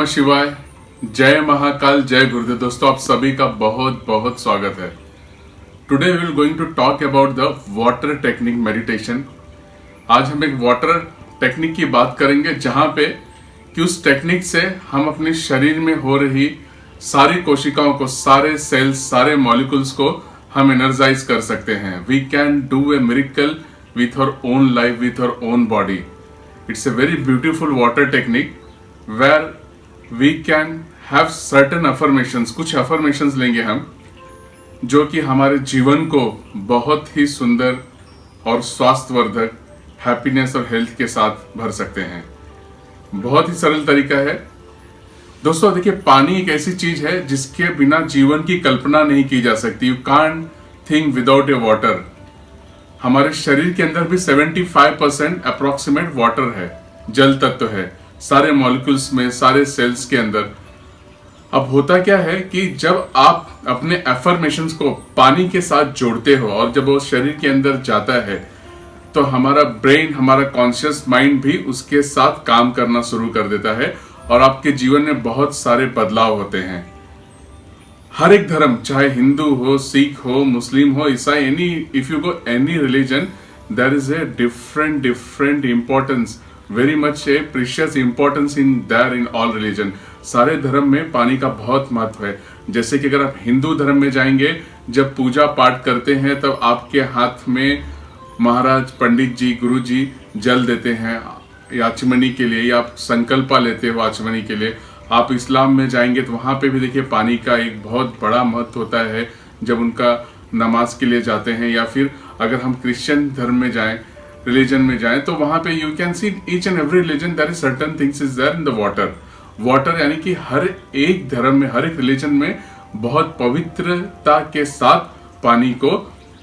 नमः शिवाय, जय महाकाल, जय गुरुदेव। दोस्तों आप सभी का बहुत बहुत स्वागत है। Today we will going to talk about the water technique meditation. आज हम एक वाटर टेक्निक की बात करेंगे जहां पे कि उस टेक्निक से हम अपने शरीर में हो रही सारी कोशिकाओं को, सारे सेल्स, सारे मॉलिक्यूल्स को हम एनर्जाइज कर सकते हैं। We can do a miracle with our own life, with our own body. It's a very beautiful water technique where we can have certain affirmations। कुछ affirmations लेंगे हम जो कि हमारे जीवन को बहुत ही सुंदर और स्वास्थ्यवर्धक, हैप्पीनेस और हेल्थ के साथ भर सकते हैं। बहुत ही सरल तरीका है दोस्तों। देखिए, पानी एक ऐसी चीज है जिसके बिना जीवन की कल्पना नहीं की जा सकती। You can't think without A water. हमारे शरीर के अंदर भी 75% अप्रोक्सीमेट वाटर है, जल तत्व है सारे मॉलिक्यूल्स में, सारे सेल्स के अंदर। अब होता क्या है कि जब आप अपने एफर्मेशंस को पानी के साथ जोड़ते हो और जब वो शरीर के अंदर जाता है तो हमारा ब्रेन, हमारा कॉन्शियस माइंड भी उसके साथ काम करना शुरू कर देता है और आपके जीवन में बहुत सारे बदलाव होते हैं। हर एक धर्म, चाहे हिंदू हो, सिख हो, मुस्लिम हो, ईसाई, if you go any religion, there is a different importance, very much a precious importance in there in all religion. सारे धर्म में पानी का बहुत महत्व है। जैसे कि अगर आप हिंदू धर्म में जाएंगे, जब पूजा पाठ करते हैं तब आपके हाथ में महाराज, पंडित जी, गुरु जी जल देते हैं आचमनी के लिए, या आप संकल्पा लेते हो आचमनी के लिए। आप इस्लाम में जाएंगे तो वहां पे भी देखिए पानी का एक बहुत बड़ा महत्व होता है जब उनका नमाज के लिए जाते हैं। या फिर अगर हम क्रिश्चियन धर्म में जाएं, रिलीजन में जाएं, तो वहां पे you can see each and every religion there is certain things is there in the water. यानी कि हर एक धर्म में, हर एक रिलीजन में बहुत पवित्रता के साथ पानी को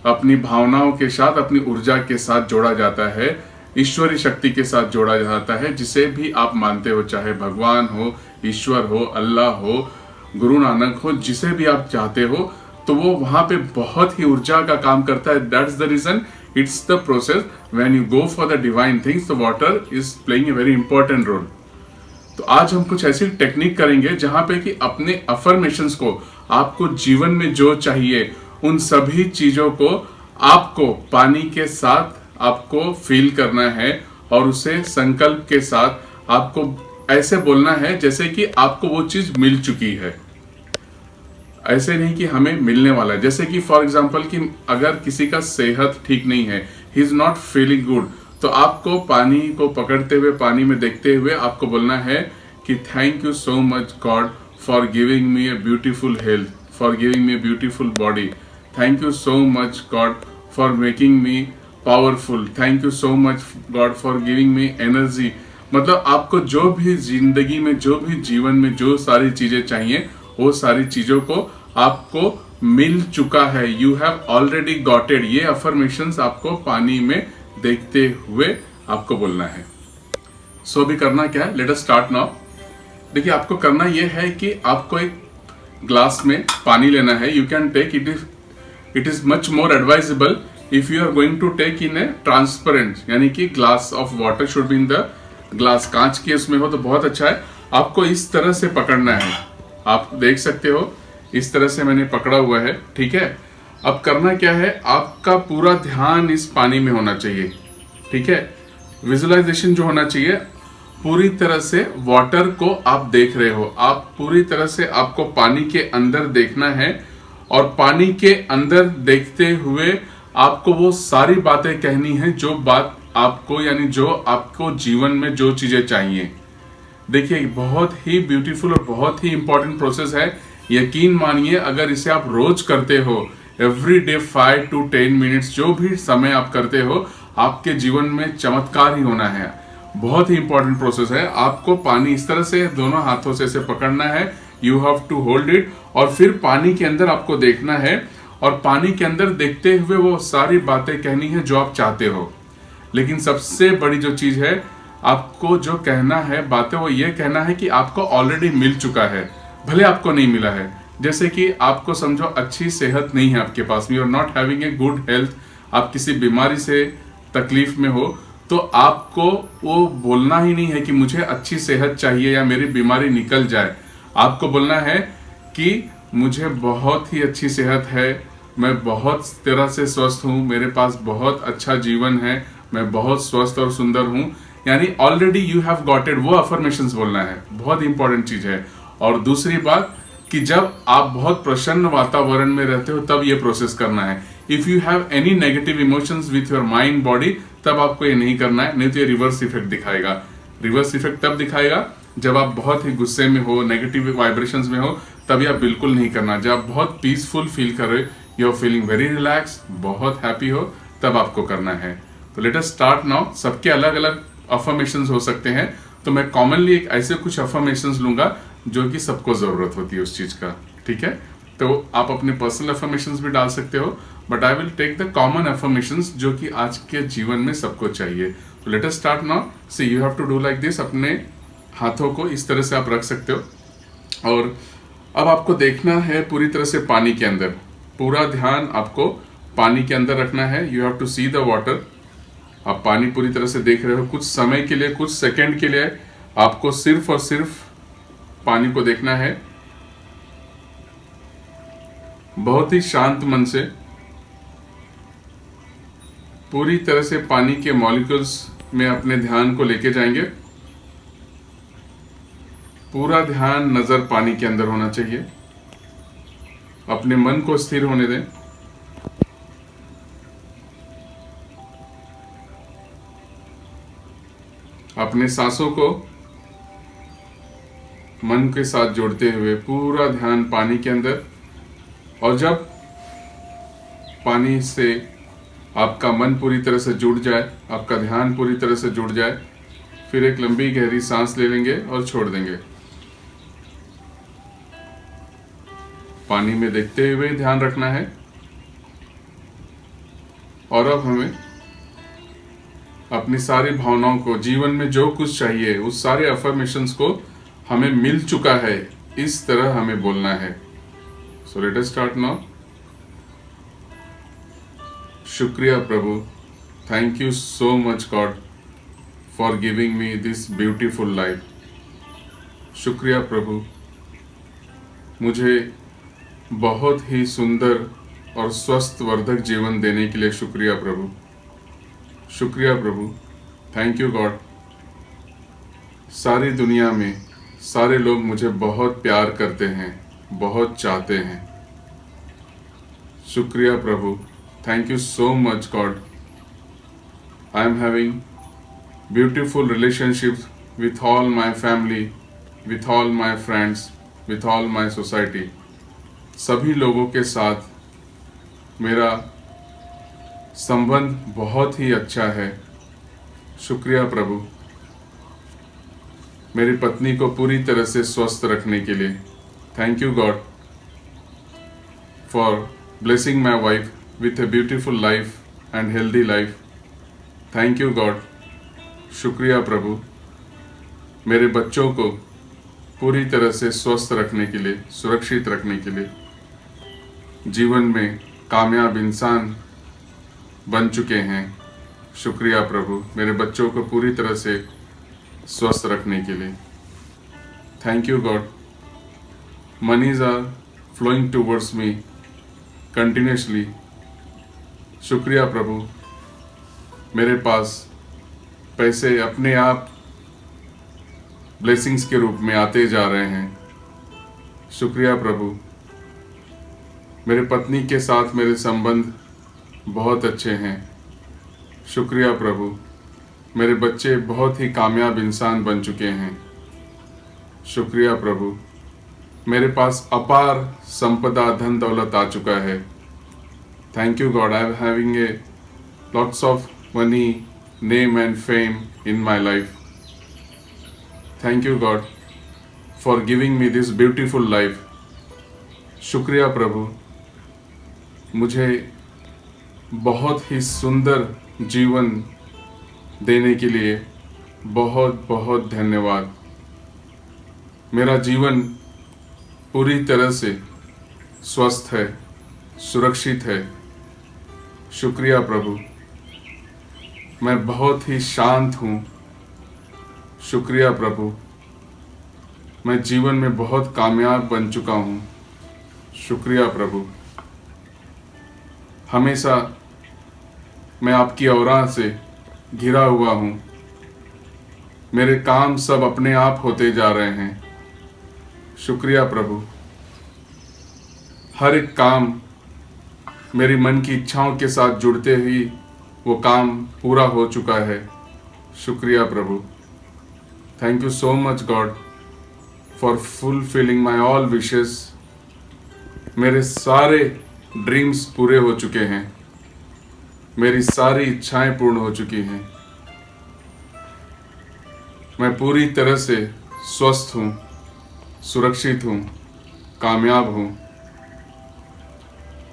अपनी भावनाओं के साथ, अपनी ऊर्जा के साथ जोड़ा जाता है, ईश्वरीय शक्ति के साथ जोड़ा जाता है। जिसे भी आप मानते हो, चाहे भगवान हो, ईश्वर हो, अल्लाह हो, गुरु नानक हो, जिसे भी आप चाहते हो, तो वो वहां पे बहुत ही ऊर्जा का काम करता है। That's the reason, it's the process when you go for the divine things, the water is playing a very important role। तो आज हम कुछ ऐसी टेक्निक करेंगे जहां पे कि अपने अफर्मेशंस को, आपको जीवन में जो चाहिए उन सभी चीजों को आपको पानी के साथ आपको फील करना है और उसे संकल्प के साथ आपको ऐसे बोलना है जैसे कि आपको वो चीज मिल चुकी है। ऐसे नहीं कि हमें मिलने वाला है। जैसे कि फॉर एग्जाम्पल कि अगर किसी का सेहत ठीक नहीं है, he is not feeling good, तो आपको पानी को पकड़ते हुए, पानी में देखते हुए आपको बोलना है कि thank you so much God for giving me a beautiful health, for giving me a beautiful body. Thank you so much God for making me powerful. Thank you so much God for giving me energy. मतलब आपको जो भी जिंदगी में, जो भी जीवन में जो सारी चीजें चाहिए, वो सारी चीजों को आपको मिल चुका है। You have already got it. ये अफर्मेशंस आपको पानी में देखते हुए आपको बोलना है। सो अभी करना क्या है, लेट अस स्टार्ट नाउ। देखिए, आपको करना ये है कि आपको एक ग्लास में पानी लेना है। You can take it is much more advisable if you are going to take in a transparent, यानी कि glass of water should be in the glass. कांच के उसमें हो तो बहुत अच्छा है। आपको इस तरह से पकड़ना है, आप देख सकते हो इस तरह से मैंने पकड़ा हुआ है, ठीक है। अब करना क्या है, आपका पूरा ध्यान इस पानी में होना चाहिए, ठीक है। विजुअलाइजेशन जो होना चाहिए, पूरी तरह से वाटर को आप देख रहे हो, आप पूरी तरह से आपको पानी के अंदर देखना है और पानी के अंदर देखते हुए आपको वो सारी बातें कहनी है जो बात आपको, यानी जो आपको जीवन में जो चीजें चाहिए। देखिए, बहुत ही ब्यूटीफुल और बहुत ही इंपॉर्टेंट प्रोसेस है। यकीन मानिए, अगर इसे आप रोज करते हो, एवरी डे 5 to 10 मिनट्स, जो भी समय आप करते हो, आपके जीवन में चमत्कार ही होना है। बहुत ही इंपॉर्टेंट प्रोसेस है। आपको पानी इस तरह से दोनों हाथों से इसे पकड़ना है, you have to hold it, और फिर पानी के अंदर आपको देखना है और पानी के अंदर देखते हुए वो सारी बातें कहनी है जो आप चाहते हो। लेकिन सबसे बड़ी जो चीज है, आपको जो कहना है बातें, वो ये कहना है कि आपको ऑलरेडी मिल चुका है, भले आपको नहीं मिला है। जैसे कि आपको समझो अच्छी सेहत नहीं है आपके पास, you are not having a good health, आप किसी बीमारी से तकलीफ में हो, तो आपको वो बोलना ही नहीं है कि मुझे अच्छी सेहत चाहिए या मेरी बीमारी निकल जाए। आपको बोलना है कि मुझे बहुत ही अच्छी सेहत है, मैं बहुत तरह से स्वस्थ हूँ, मेरे पास बहुत अच्छा जीवन है, मैं बहुत स्वस्थ और सुंदर हूँ। यानी already you have got it, वो अफर्मेशंस बोलना है, बहुत इंपॉर्टेंट चीज है। और दूसरी बात कि जब आप बहुत प्रसन्न वातावरण में रहते हो तब ये प्रोसेस करना है। If you have any negative emotions with your mind body, तब आपको ये नहीं करना है, नहीं तो ये रिवर्स इफेक्ट दिखाएगा। रिवर्स इफेक्ट तब दिखाएगा जब आप बहुत ही गुस्से में हो, नेगेटिव वाइब्रेशंस में हो, तभी आप बिल्कुल नहीं करना। जब आप बहुत पीसफुल फील कर रहे हो, you are feeling very relax, बहुत हैप्पी हो, तब आपको करना है। तो लेट अस स्टार्ट नाउ। सबके अलग अलग अफर्मेशंस हो सकते हैं, तो मैं कॉमनली एक ऐसे कुछ अफर्मेशंस लूंगा जो कि सबको जरूरत होती है उस चीज का, ठीक है। तो आप अपने पर्सनल अफर्मेशंस भी डाल सकते हो, but I will take the common affirmations जो कि आज के जीवन में सबको चाहिए। तो let us start now. See you have to do like this. अपने हाथों को इस तरह से आप रख सकते हो और अब आपको देखना है पूरी तरह से पानी के अंदर, पूरा ध्यान आपको पानी के अंदर रखना है। You have to see the water. आप पानी पूरी तरह से देख रहे हो। कुछ समय के लिए, कुछ सेकंड के लिए आपको सिर्फ और सिर्फ पानी को देखना है, बहुत ही शांत मन से। पूरी तरह से पानी के मॉलिक्यूल्स में अपने ध्यान को लेके जाएंगे। पूरा ध्यान नजर पानी के अंदर होना चाहिए। अपने मन को स्थिर होने दें। अपने सांसों को मन के साथ जोड़ते हुए पूरा ध्यान पानी के अंदर। और जब पानी से आपका मन पूरी तरह से जुड़ जाए, आपका ध्यान पूरी तरह से जुड़ जाए, फिर एक लंबी गहरी सांस ले लेंगे और छोड़ देंगे। पानी में देखते हुए ध्यान रखना है। और अब हमें अपनी सारी भावनाओं को, जीवन में जो कुछ चाहिए उस सारे अफर्मेशंस को हमें मिल चुका है, इस तरह हमें बोलना है। So let us start now. शुक्रिया प्रभु, thank you so much God for giving me this beautiful life. शुक्रिया प्रभु, मुझे बहुत ही सुंदर और स्वस्थ वर्धक जीवन देने के लिए शुक्रिया प्रभु। शुक्रिया प्रभु, थैंक यू गॉड। सारी दुनिया में सारे लोग मुझे बहुत प्यार करते हैं, बहुत चाहते हैं। शुक्रिया प्रभु, thank you so much God. I am having beautiful relationships with all my family, with all my friends, with all my society। सभी लोगों के साथ मेरा संबंध बहुत ही अच्छा है। शुक्रिया प्रभु, मेरी पत्नी को पूरी तरह से स्वस्थ रखने के लिए। Thank you God for blessing my wife with a beautiful life and healthy life. Thank you God. शुक्रिया प्रभु, मेरे बच्चों को पूरी तरह से स्वस्थ रखने के लिए, सुरक्षित रखने के लिए, जीवन में कामयाब इंसान बन चुके हैं। शुक्रिया प्रभु, मेरे बच्चों को पूरी तरह से स्वस्थ रखने के लिए। Thank you God. Monies are flowing towards me continuously. शुक्रिया प्रभु, मेरे पास पैसे अपने आप ब्लेसिंग्स के रूप में आते जा रहे हैं। शुक्रिया प्रभु, मेरे पत्नी के साथ मेरे संबंध बहुत अच्छे हैं। शुक्रिया प्रभु, मेरे बच्चे बहुत ही कामयाब इंसान बन चुके हैं। शुक्रिया प्रभु, मेरे पास अपार संपदा, धन दौलत आ चुका है। Thank you God, I am having a lots of money, name and fame in my life. Thank you God for giving me this beautiful life. शुक्रिया प्रभु, मुझे बहुत ही सुंदर जीवन देने के लिए बहुत बहुत धन्यवाद। मेरा जीवन पूरी तरह से स्वस्थ है, सुरक्षित है। शुक्रिया प्रभु। मैं बहुत ही शांत हूँ। शुक्रिया प्रभु। मैं जीवन में बहुत कामयाब बन चुका हूँ। शुक्रिया प्रभु। हमेशा मैं आपकी औरा से घिरा हुआ हूँ। मेरे काम सब अपने आप होते जा रहे हैं। शुक्रिया प्रभु। हर एक काम मेरी मन की इच्छाओं के साथ जुड़ते ही वो काम पूरा हो चुका है। शुक्रिया प्रभु। Thank you so much God for fulfilling my all wishes. मेरे सारे ड्रीम्स पूरे हो चुके हैं। मेरी सारी इच्छाएं पूर्ण हो चुकी हैं। मैं पूरी तरह से स्वस्थ हूँ, सुरक्षित हूँ, कामयाब हूँ।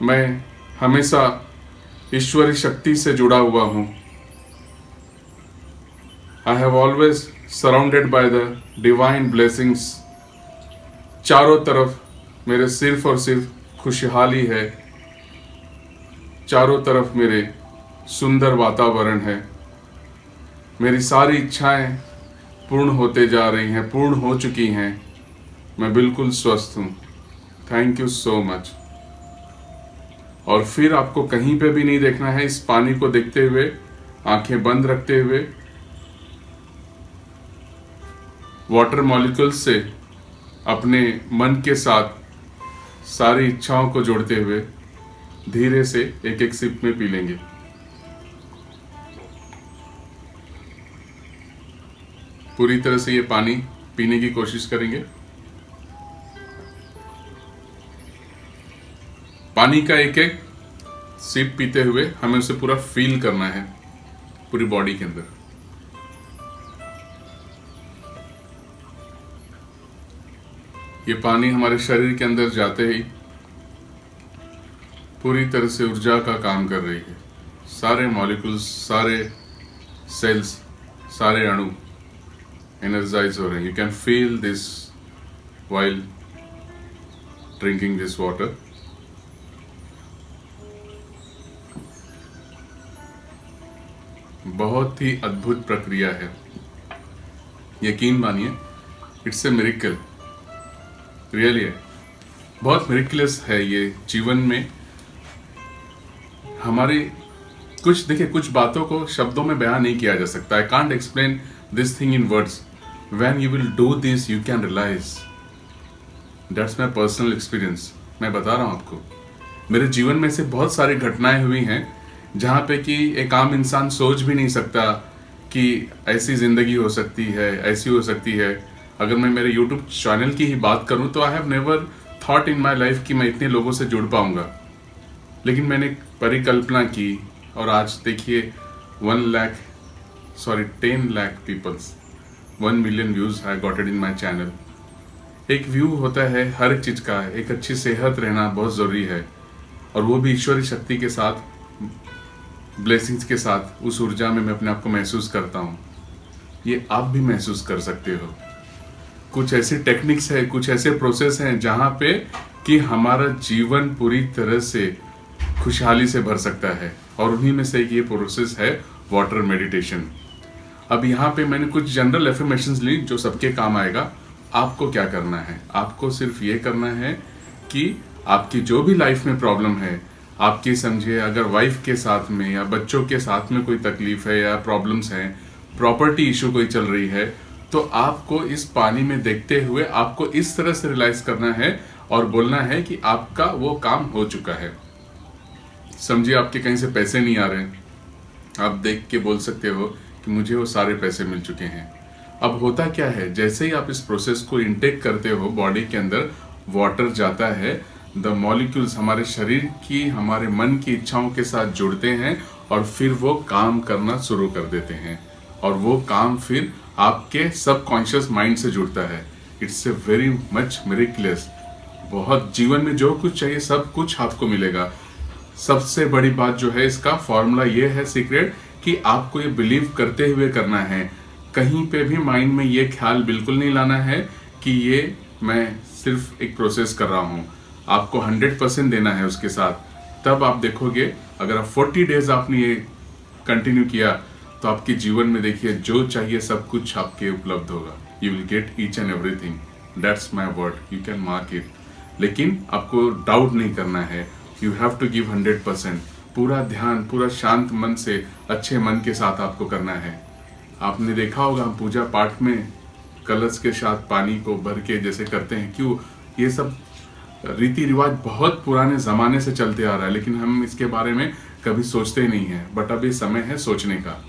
मैं हमेशा ईश्वरी शक्ति से जुड़ा हुआ हूँ। I have always surrounded by the divine blessings. चारों तरफ मेरे सिर्फ और सिर्फ खुशहाली है। चारों तरफ मेरे सुंदर वातावरण है। मेरी सारी इच्छाएं पूर्ण होते जा रही हैं, पूर्ण हो चुकी हैं। मैं बिल्कुल स्वस्थ हूँ। Thank you so much. और फिर आपको कहीं पे भी नहीं देखना है। इस पानी को देखते हुए, आंखें बंद रखते हुए, वाटर मॉलिक्यूल्स से अपने मन के साथ सारी इच्छाओं को जोड़ते हुए धीरे से एक एक सिप में पी लेंगे। पूरी तरह से ये पानी पीने की कोशिश करेंगे। पानी का एक एक सिप पीते हुए हमें उसे पूरा फील करना है, पूरी बॉडी के अंदर। ये पानी हमारे शरीर के अंदर जाते ही पूरी तरह से ऊर्जा का काम कर रही है। सारे मॉलिक्यूल्स, सारे सेल्स, सारे अणु एनर्जाइज हो रहे हैं। You can feel this while drinking this water. बहुत ही अद्भुत प्रक्रिया है, यकीन मानिए, इट्स ए मिरेकल, रियली है, बहुत मिरेकलस है ये जीवन में। हमारे कुछ देखिए, कुछ बातों को शब्दों में बयान नहीं किया जा सकता। I can't explain this thing in words. When you will do this you can realize. That's my personal experience. मैं बता रहा हूँ आपको, मेरे जीवन में से बहुत सारी घटनाएं हुई हैं जहाँ पे कि एक आम इंसान सोच भी नहीं सकता कि ऐसी ज़िंदगी हो सकती है, ऐसी हो सकती है। अगर मैं मेरे YouTube चैनल की ही बात करूँ तो I have never thought in my life कि मैं इतने लोगों से जुड़ पाऊँगा, लेकिन मैंने परिकल्पना की और आज देखिए 10 lakh peoples, 1 million views I got it in my channel. एक व्यू होता है हर एक चीज़ का। एक अच्छी सेहत रहना बहुत ज़रूरी है, और वो भी ईश्वरी शक्ति के साथ, ब्लेसिंग्स के साथ। उस ऊर्जा में मैं अपने आप को महसूस करता हूँ। ये आप भी महसूस कर सकते हो। कुछ ऐसी टेक्निक्स है, कुछ ऐसे प्रोसेस हैं जहाँ पे कि हमारा जीवन पूरी तरह से खुशहाली से भर सकता है, और उन्हीं में से एक ये प्रोसेस है वाटर मेडिटेशन। अब यहाँ पे मैंने कुछ जनरल एफर्मेशंस ली जो सबके काम आएगा। आपको क्या करना है? आपको सिर्फ ये करना है कि आपकी जो भी लाइफ में प्रॉब्लम है, आपकी समझिए अगर वाइफ के साथ में या बच्चों के साथ में कोई तकलीफ है या प्रॉब्लम्स हैं, प्रॉपर्टी इशू कोई चल रही है, तो आपको इस पानी में देखते हुए आपको इस तरह से रियलाइज करना है और बोलना है कि आपका वो काम हो चुका है। समझिए आपके कहीं से पैसे नहीं आ रहे हैं, आप देख के बोल सकते हो कि मुझे वो सारे पैसे मिल चुके हैं। अब होता क्या है, जैसे ही आप इस प्रोसेस को इनटेक करते हो, बॉडी के अंदर वाटर जाता है, द मॉलिक्यूल्स हमारे शरीर की, हमारे मन की इच्छाओं के साथ जुड़ते हैं और फिर वो काम करना शुरू कर देते हैं, और वो काम फिर आपके सबकॉन्शियस माइंड से जुड़ता है। It's a very much miracles. बहुत जीवन में जो कुछ चाहिए सब कुछ आपको मिलेगा। सबसे बड़ी बात जो है, इसका फॉर्मूला ये है, सीक्रेट, कि आपको ये बिलीव करते हुए करना है। कहीं पे भी माइंड में ये ख्याल बिल्कुल नहीं लाना है कि ये मैं सिर्फ एक प्रोसेस कर रहा हूँ। आपको 100% देना है उसके साथ। तब आप देखोगे, अगर आप 40 डेज आपने ये कंटिन्यू किया तो आपके जीवन में देखिए जो चाहिए सब कुछ आपके उपलब्ध होगा। You will get each and everything, that's my word, you can mark it. लेकिन आपको डाउट नहीं करना है, यू हैव टू गिव 100%। पूरा ध्यान, पूरा शांत मन से, अच्छे मन के साथ आपको करना है। आपने देखा होगा हम पूजा पाठ में कलश के साथ पानी को भर के जैसे करते हैं, क्यों? ये सब रीति रिवाज बहुत पुराने जमाने से चलते आ रहा है, लेकिन हम इसके बारे में कभी सोचते ही नहीं है। बट अभी समय है सोचने का।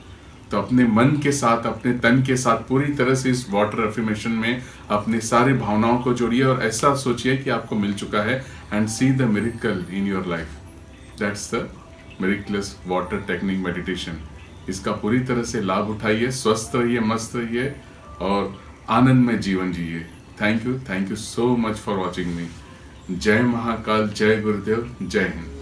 तो अपने मन के साथ, अपने तन के साथ पूरी तरह से इस वाटर एफर्मेशन में अपनी सारी भावनाओं को जोड़िए और ऐसा सोचिए कि आपको मिल चुका है, and see the miracle in your life. That's the miracles water technique meditation. इसका पूरी तरह से लाभ उठाइए, स्वस्थ रहिए, मस्त रहिए और आनंद में जीवन जिए। Thank you so much for watching मी। जय महाकाल, जय गुरुदेव, जय हिंद।